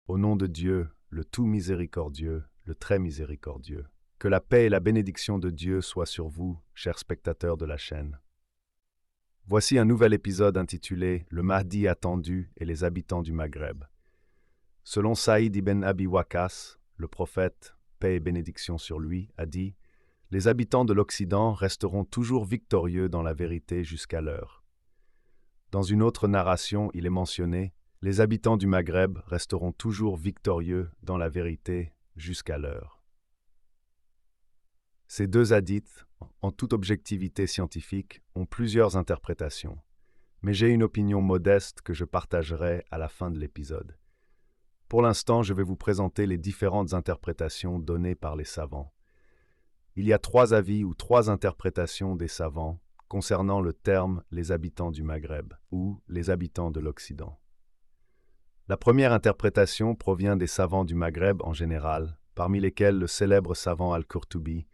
Au nom de Dieu, le tout miséricordieux, le très miséricordieux. Que la paix et la bénédiction de Dieu soient sur vous, chers spectateurs de la chaîne. Voici un nouvel épisode intitulé Le Mahdi attendu et les habitants du Maghreb. Selon Saïd ibn Abi Waqqas, le prophète, paix et bénédiction sur lui, a dit « Les habitants de l'Occident resteront toujours victorieux dans la vérité jusqu'à l'heure. » Dans une autre narration, il est mentionné « Les habitants du Maghreb resteront toujours victorieux dans la vérité jusqu'à l'heure. » Ces deux hadiths, en toute objectivité scientifique, ont plusieurs interprétations, mais j'ai une opinion modeste que je partagerai à la fin de l'épisode. Pour l'instant, je vais vous présenter les différentes interprétations données par les savants. Il y a trois avis ou trois interprétations des savants concernant le terme « les habitants du Maghreb » ou « les habitants de l'Occident ». La première interprétation provient des savants du Maghreb en général, parmi lesquels le célèbre savant Al-Qurtubi,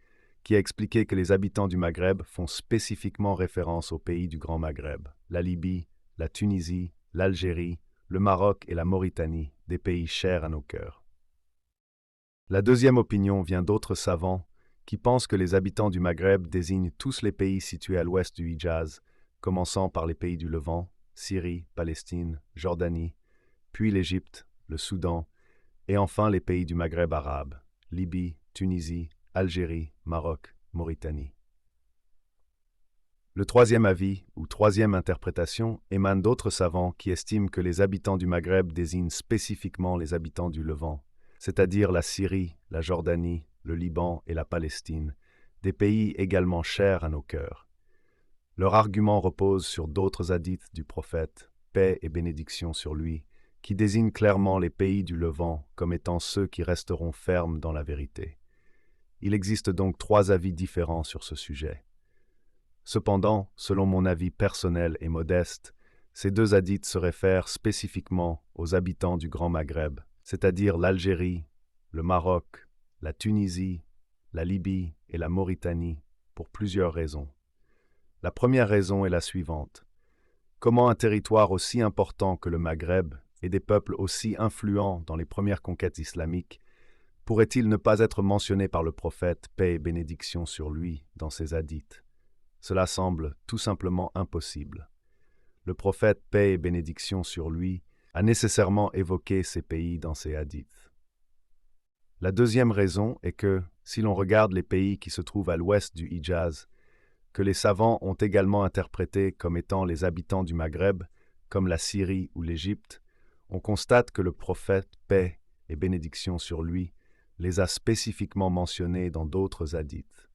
qui a expliqué que les habitants du Maghreb font spécifiquement référence aux pays du Grand Maghreb, la Libye, la Tunisie, l'Algérie, le Maroc et la Mauritanie, des pays chers à nos cœurs. La deuxième opinion vient d'autres savants qui pensent que les habitants du Maghreb désignent tous les pays situés à l'ouest du Hijaz, commençant par les pays du Levant, Syrie, Palestine, Jordanie, puis l'Égypte, le Soudan, et enfin les pays du Maghreb arabe, Libye, Tunisie, Algérie, Maroc, Mauritanie. Le troisième avis, ou troisième interprétation, émane d'autres savants qui estiment que les habitants du Maghreb désignent spécifiquement les habitants du Levant, c'est-à-dire la Syrie, la Jordanie, le Liban et la Palestine, des pays également chers à nos cœurs. Leur argument repose sur d'autres hadiths du prophète, paix et bénédiction sur lui, qui désignent clairement les pays du Levant comme étant ceux qui resteront fermes dans la vérité. Il existe donc trois avis différents sur ce sujet. Cependant, selon mon avis personnel et modeste, ces deux hadiths se réfèrent spécifiquement aux habitants du Grand Maghreb, c'est-à-dire l'Algérie, le Maroc, la Tunisie, la Libye et la Mauritanie, pour plusieurs raisons. La première raison est la suivante. Comment un territoire aussi important que le Maghreb et des peuples aussi influents dans les premières conquêtes islamiques pourrait-il ne pas être mentionné par le prophète, paix et bénédiction sur lui, dans ses hadiths? Cela semble tout simplement impossible. Le prophète, paix et bénédiction sur lui, a nécessairement évoqué ces pays dans ses hadiths. La deuxième raison est que, si l'on regarde les pays qui se trouvent à l'ouest du Hijaz, que les savants ont également interprétés comme étant les habitants du Maghreb, comme la Syrie ou l'Égypte, on constate que le prophète, paix et bénédiction sur lui, les a spécifiquement mentionnés dans d'autres hadiths.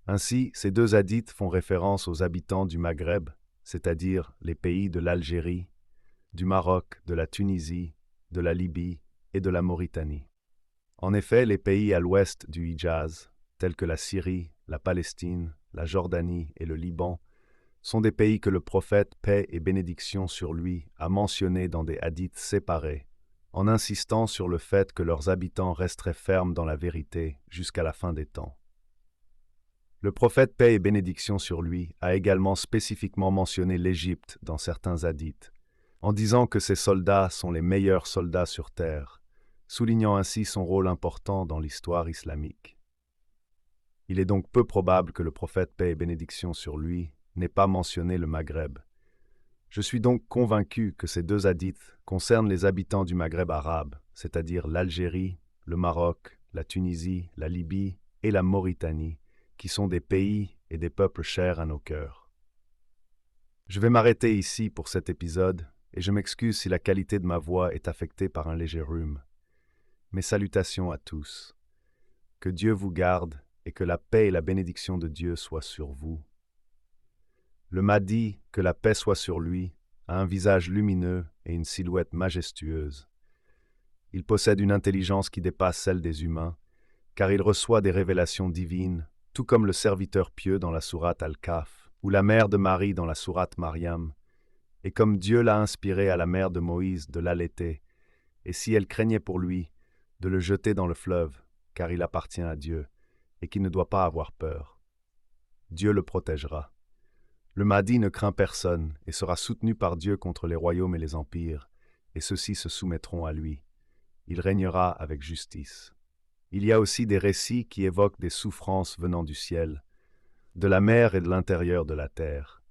Ainsi, ces deux hadiths font référence aux habitants du Maghreb, c'est-à-dire les pays de l'Algérie, du Maroc, de la Tunisie, de la Libye et de la Mauritanie. En effet, les pays à l'ouest du Hijaz, tels que la Syrie, la Palestine, la Jordanie et le Liban, sont des pays que le prophète, paix et bénédiction sur lui, a mentionnés dans des hadiths séparés, en insistant sur le fait que leurs habitants resteraient fermes dans la vérité jusqu'à la fin des temps. Le prophète, paix et bénédiction sur lui, a également spécifiquement mentionné l'Égypte dans certains hadiths, en disant que ses soldats sont les meilleurs soldats sur terre, soulignant ainsi son rôle important dans l'histoire islamique. Il est donc peu probable que le prophète, paix et bénédiction sur lui, n'ait pas mentionné le Maghreb. Je suis donc convaincu que ces deux hadiths concernent les habitants du Maghreb arabe, c'est-à-dire l'Algérie, le Maroc, la Tunisie, la Libye et la Mauritanie, qui sont des pays et des peuples chers à nos cœurs. Je vais m'arrêter ici pour cet épisode et je m'excuse si la qualité de ma voix est affectée par un léger rhume. Mes salutations à tous. Que Dieu vous garde et que la paix et la bénédiction de Dieu soient sur vous. Le Mahdi, que la paix soit sur lui, a un visage lumineux et une silhouette majestueuse. Il possède une intelligence qui dépasse celle des humains, car il reçoit des révélations divines, tout comme le serviteur pieux dans la sourate Al-Kahf, ou la mère de Marie dans la sourate Mariam, et comme Dieu l'a inspiré à la mère de Moïse de l'allaiter, et si elle craignait pour lui, de le jeter dans le fleuve, car il appartient à Dieu, et qu'il ne doit pas avoir peur. Dieu le protégera. Le Mahdi ne craint personne et sera soutenu par Dieu contre les royaumes et les empires, et ceux-ci se soumettront à lui. il régnera avec justice. Il y a aussi des récits qui évoquent des souffrances venant du ciel, de la mer et de l'intérieur de la terre.